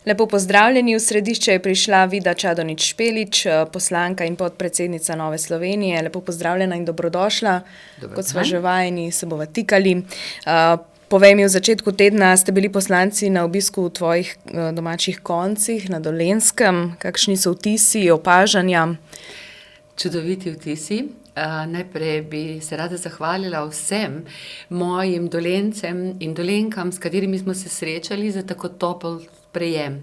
Lepo pozdravljeni, v središče je prišla Vida Čadonič Špelič, poslanka in podpredsednica Nove Slovenije. Lepo pozdravljena in dobrodošla. Kot sva že vajeni, se bova tikali. Povej mi, v začetku tedna ste bili poslanci na obisku v tvojih domačih koncih na Dolenjskem. Kakšni so vtisi, opažanja? Čudoviti vtisi. Najprej bi se rada zahvalila vsem mojim Dolencem in Dolenkam, s katerimi smo se srečali za tako topel sprejem.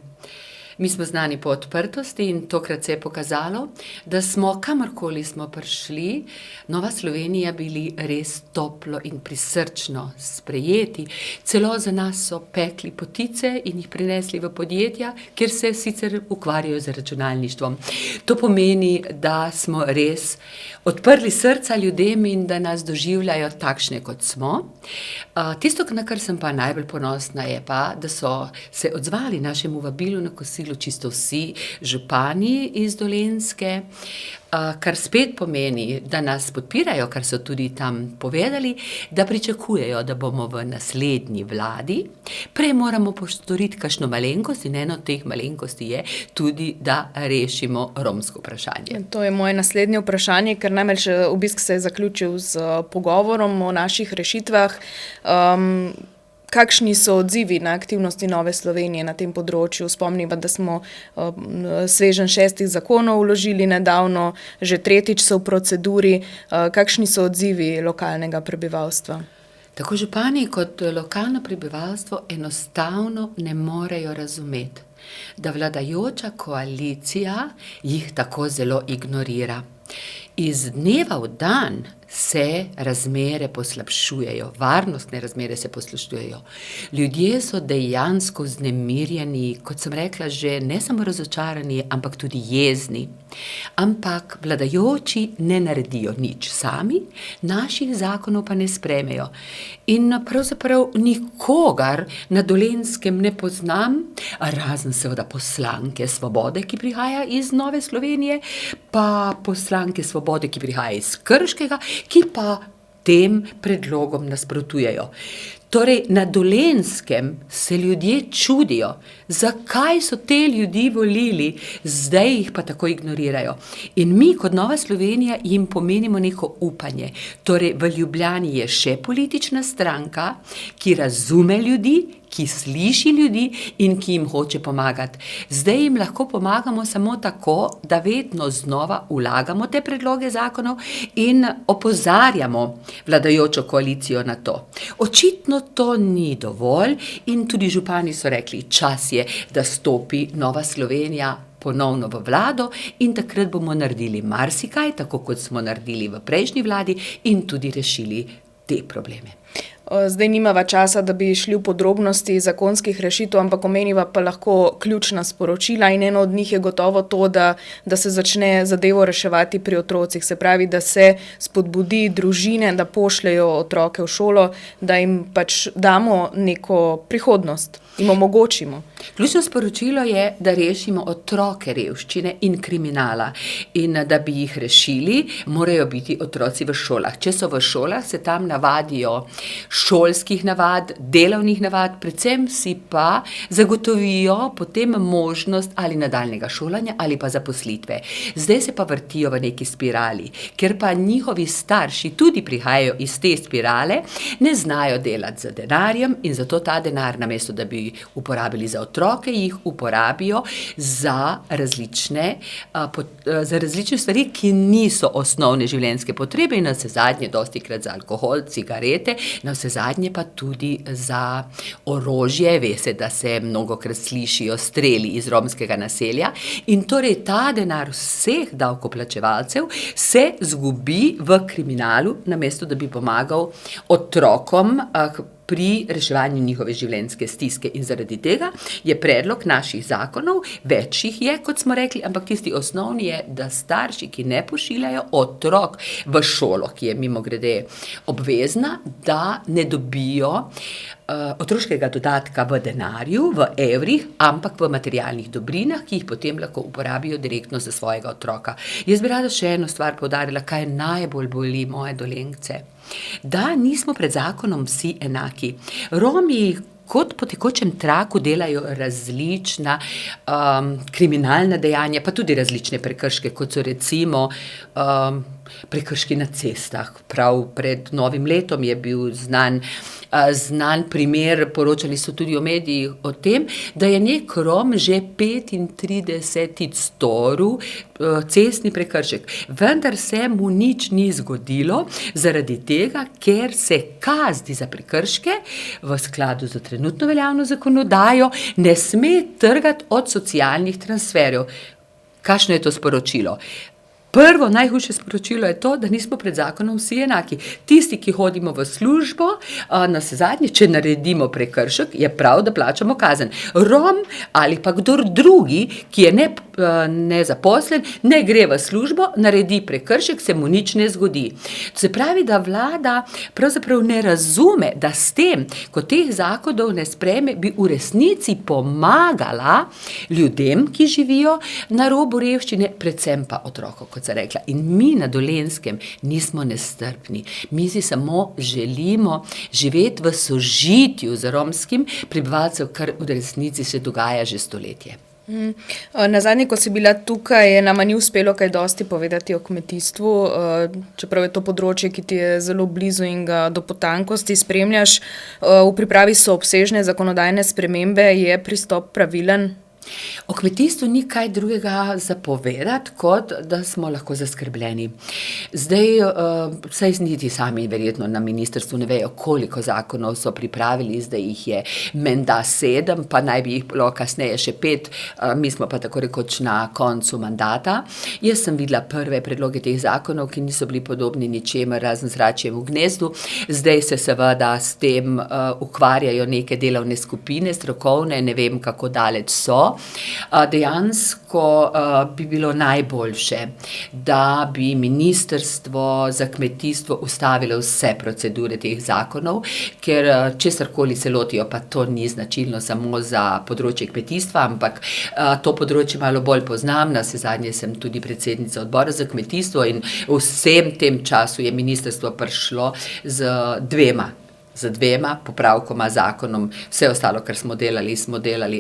Mi smo znani po odprtosti in tokrat se je pokazalo, da smo, kamorkoli smo prišli, Nova Slovenija bili res toplo in prisrčno sprejeti. Celo za nas so pekli potice in jih prinesli v podjetja, kjer se sicer ukvarjajo z računalništvom. To pomeni, da smo res odprli srca ljudem in da nas doživljajo takšne, kot smo. Tisto, na kar sem pa najbolj ponosna, je pa, da so se odzvali našemu vabilu na kosilo čisto vsi župani iz Dolenjske, kar spet pomeni, da nas podpirajo, kar so tudi tam povedali, da pričakujejo, da bomo v naslednji vladi. Prej moramo postoriti kakšno malenkost in eno od teh malenkosti je tudi, da rešimo romsko vprašanje. To je moje naslednje vprašanje, ker namreč obisk se je zaključil z pogovorom o naših rešitvah. Kakšni so odzivi na aktivnosti Nove Slovenije na tem področju? Spomniva, da smo sveženj 6 zakonov vložili nedavno, že 3. so v proceduri. Kakšni so odzivi lokalnega prebivalstva? Tako župani kot lokalno prebivalstvo enostavno ne morejo razumeti, da vladajoča koalicija jih tako zelo ignorira. Iz dneva v dan se razmere poslabšujejo, varnostne razmere se poslabšujejo. Ljudje so dejansko vznemirjeni, kot sem rekla, že ne samo razočarani, ampak tudi jezni. Ampak vladajoči ne naredijo nič sami, naših zakonov pa ne sprejmejo. In pravzaprav nikogar na Dolenjskem ne poznam, razen seveda poslanke Svobode, ki prihaja iz Nove Slovenije, pa poslanke Svobode, ki prihaja iz Krškega, ki pa tem predlogom nasprotujejo. Torej, na Dolenjskem se ljudje čudijo, zakaj so te ljudi volili, zdaj jih pa tako ignorirajo. In mi kot Nova Slovenija jim pomenimo neko upanje. Torej, v Ljubljani je še politična stranka, ki razume ljudi, ki sliši ljudi in ki jim hoče pomagati. Zdaj jim lahko pomagamo samo tako, da vedno znova vlagamo te predloge zakonov in opozarjamo vladajočo koalicijo na to. Očitno to ni dovolj in tudi župani so rekli, čas je, da stopi Nova Slovenija ponovno v vlado in takrat bomo naredili marsikaj, tako kot smo naredili v prejšnji vladi in tudi rešili te probleme. Zdaj nimava časa, da bi šli v podrobnosti zakonskih rešitev, ampak omeniva pa lahko ključna sporočila in eno od njih je gotovo to, da se začne zadevo reševati pri otrocih. Se pravi, da se spodbudi družine, da pošljejo otroke v šolo, da jim pač damo neko prihodnost, jim omogočimo. Ključno sporočilo je, da rešimo otroke revščine in kriminala. In da bi jih rešili, morajo biti otroci v šolah. Če so v šolah, se tam navadijo šolskih navad, delovnih navad, predvsem si pa zagotovijo potem možnost ali nadaljnjega šolanja ali pa zaposlitve. Zdaj se pa vrtijo v neki spirali, ker pa njihovi starši tudi prihajajo iz te spirale, ne znajo delati z denarjem in zato ta denar, namesto da bi uporabili za otroke, jih uporabijo za različne stvari, ki niso osnovne življenjske potrebe in navsezadnje dostikrat za alkohol, cigarete, navsezadnje pa tudi za orožje. Veste, da se mnogokrat slišijo streli iz romskega naselja in torej ta denar vseh davkoplačevalcev se zgubi v kriminalu, namesto da bi pomagal otrokom pri reševanju njihove življenjske stiske. In zaradi tega je predlog naših zakonov, več jih je, kot smo rekli, ampak tisti osnovni je, da starši, ki ne pošiljajo otrok v šolo, ki je mimogrede obvezna, da ne dobijo otroškega dodatka v denarju, v evrih, ampak v materialnih dobrinah, ki jih potem lahko uporabijo direktno za svojega otroka. Jaz bi rada še eno stvar poudarila, kaj najbolj boli moje Dolenkce. Da nismo pred zakonom vsi enaki. Romi, kot po tekočem traku delajo različna kriminalna dejanja, pa tudi različne prekrške, kot so recimo prekrški na cestah. Prav pred novim letom je bil znan primer, poročali so tudi v medijih o tem, da je nek Rom že 35 storil cestni prekršek, vendar se mu nič ni zgodilo, zaradi tega, ker se kazni za prekrške v skladu z trenutno veljavno zakonodajo ne sme trgati od socialnih transferjev. Kakšno je to sporočilo? Prvo, najhujše sporočilo je to, da nismo pred zakonom vsi enaki. Tisti, ki hodimo v službo, navsezadnje, če naredimo prekršek, je prav, da plačamo kazen. Rom ali pa kdor drugi, ki je nezaposlen, ne gre v službo, naredi prekršek, se mu nič ne zgodi. To se pravi, da vlada pravzaprav ne razume, da s tem, ko teh zakonov ne sprejme, bi v resnici pomagala ljudem, ki živijo na robu revščine, predvsem pa otrokom, kot sem rekla. In mi na Dolenjskem nismo nestrpni. Mi si samo želimo živeti v sožitju z romskim prebivalcem, kar v resnici se dogaja že stoletje. Nazadnje, ko si bila tukaj, nama ni uspelo kaj dosti povedati o kmetijstvu, čeprav je to področje, ki ti je zelo blizu in ga do potankosti spremljaš. V pripravi so obsežne zakonodajne spremembe, je pristop pravilen? O kmetijstvu ni kaj drugega zapovedati, kot da smo lahko zaskrbljeni. Zdaj, saj niti sami verjetno na ministrstvu ne vejo, koliko zakonov so pripravili, zdaj jih je menda 7, pa naj bi jih bilo kasneje še 5, mi smo pa tako rekoč na koncu mandata. Jaz sem videla prve predloge teh zakonov, ki niso bili podobni ničemer razen zračjemu gnezdu. Zdaj se seveda s tem ukvarjajo neke delovne skupine, strokovne, ne vem, kako daleč so. Dejansko bi bilo najboljše, da bi ministrstvo za kmetijstvo ustavilo vse procedure teh zakonov, ker česarkoli se lotijo, pa to ni značilno samo za področje kmetijstva, ampak to področje malo bolj poznam, navsezadnje sem tudi predsednica odbora za kmetijstvo in vsem tem času je ministrstvo prišlo z dvema popravkoma zakonom. Vse ostalo, kar smo delali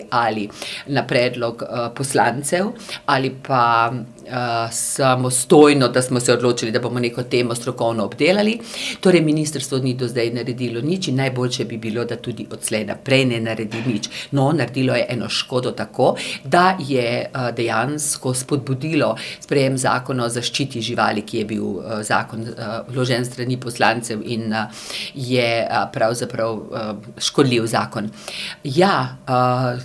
ali na predlog poslancev ali pa samostojno, da smo se odločili, da bomo neko temo strokovno obdelali. Torej, ministrstvo ni do zdaj naredilo nič in najboljše bi bilo, da tudi odslej naprej ne naredi nič. No, naredilo je eno škodo tako, da je dejansko spodbudilo sprejem zakona o zaščiti živali, ki je bil zakon vložen strani poslancev in je pravzaprav škodljiv zakon. Ja,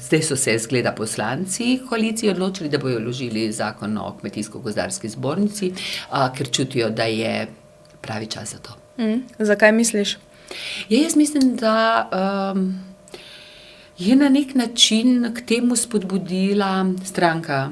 zdaj so se zgleda poslanci koalicije odločili, da bojo vložili zakon o Kmetijsko-gozdarski zbornici, ker čutijo, da je pravi čas za to. Zakaj misliš? Ja, jaz mislim, da je na nek način k temu spodbudila stranka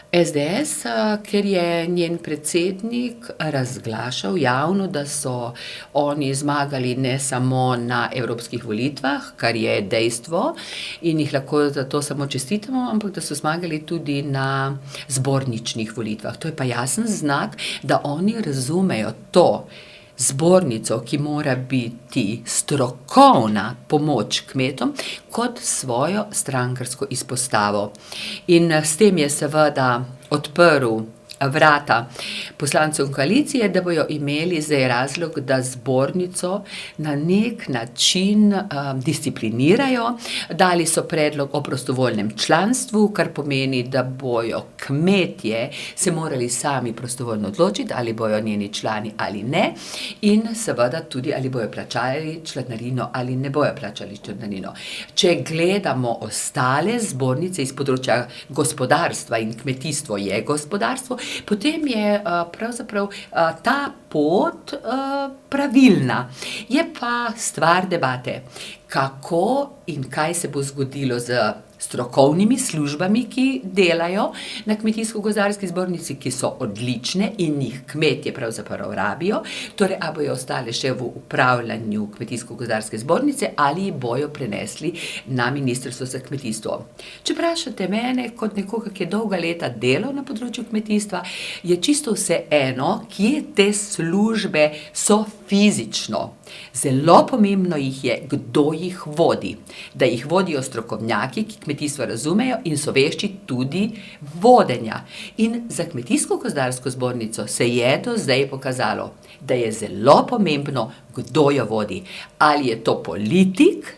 SDS, ker je njen predsednik razglašal javno, da so oni zmagali ne samo na evropskih volitvah, kar je dejstvo in jih lahko za to samo čestitamo, ampak da so zmagali tudi na zborničnih volitvah. To je pa jasen znak, da oni razumejo to zbornico, ki mora biti strokovna pomoč kmetom, kot svojo strankarsko izpostavo. In s tem je seveda odprl vrata poslancev koalicije, da bojo imeli zdaj razlog, da zbornico na nek način disciplinirajo. Dali so predlog o prostovoljnem članstvu, kar pomeni, da bojo kmetje se morali sami prostovoljno odločiti, ali bojo njeni člani ali ne, in seveda tudi, ali bojo plačali članarino ali ne bojo plačali članarino. Če gledamo ostale zbornice iz področja gospodarstva, in kmetijstvo je gospodarstvo, potem je pravzaprav ta pot pravilna. Je pa stvar debate, kako in kaj se bo zgodilo z strokovnimi službami, ki delajo na Kmetijsko-gozdarski zbornici, ki so odlične in jih kmetje pravzaprav rabijo. Torej, a bojo ostale še v upravljanju Kmetijsko-gozdarske zbornice ali bojo prenesli na Ministrstvo za kmetijstvo. Če vprašate mene, kot nekoga, ki je dolga leta delal na področju kmetijstva, je čisto vseeno, kje te službe so fizično. Zelo pomembno jih je, kdo jih vodi. Da jih vodijo strokovnjaki, ki kmetijstvo razumejo in so vešči tudi vodenja. In za Kmetijsko-gozdarsko zbornico se je do zdaj pokazalo, da je zelo pomembno, kdo jo vodi. Ali je to politik,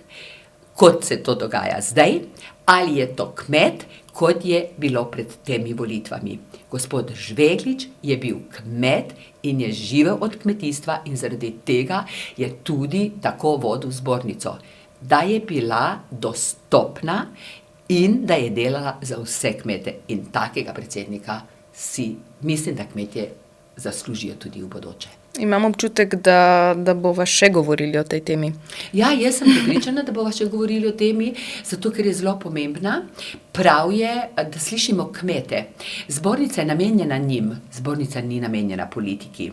kot se to dogaja zdaj, ali je to kmet, kot je bilo pred temi volitvami. Gospod Žveglič je bil kmet in je živel od kmetijstva in zaradi tega je tudi tako vodil zbornico. Da je bila dostopna in da je delala za vse kmete. In takega predsednika si mislim, da kmetje zaslužijo tudi v bodoče. Imam občutek, da bova še govorili o tej temi. Ja, jaz sem prepričana, da bova še govorili o temi, zato ker je zelo pomembna. Prav je, da slišimo kmete. Zbornica je namenjena njim, zbornica ni namenjena politiki.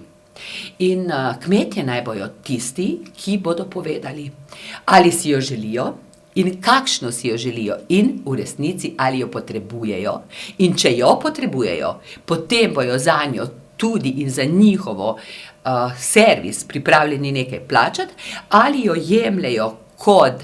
In kmetje naj bojo tisti, ki bodo povedali, ali si jo želijo in kakšno si jo želijo in v resnici ali jo potrebujejo. In če jo potrebujejo, potem bojo zanjo tudi in za njihovo servis pripravljeni nekaj plačati, ali jo jemljejo kot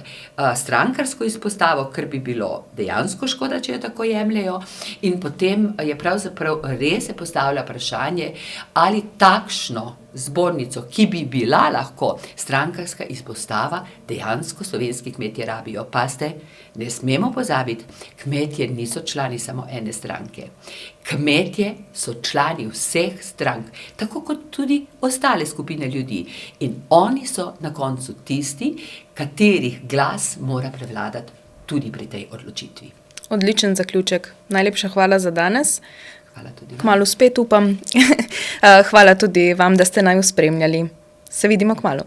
strankarsko izpostavo, ker bi bilo dejansko škoda, če jo tako jemljejo. In potem je pravzaprav res se postavlja vprašanje, ali takšno zbornico, ki bi bila lahko strankarska izpostava, dejansko slovenski kmetje rabijo. Pazite, ne smemo pozabiti, kmetje niso člani samo ene stranke. Kmetje so člani vseh strank, tako kot tudi ostale skupine ljudi. In oni so na koncu tisti, katerih glas mora prevladati tudi pri tej odločitvi. Odličen zaključek. Najlepša hvala za danes. Hvala tudi vam. Kmalu spet upam. Hvala tudi vam, da ste naju spremljali. Se vidimo kmalu.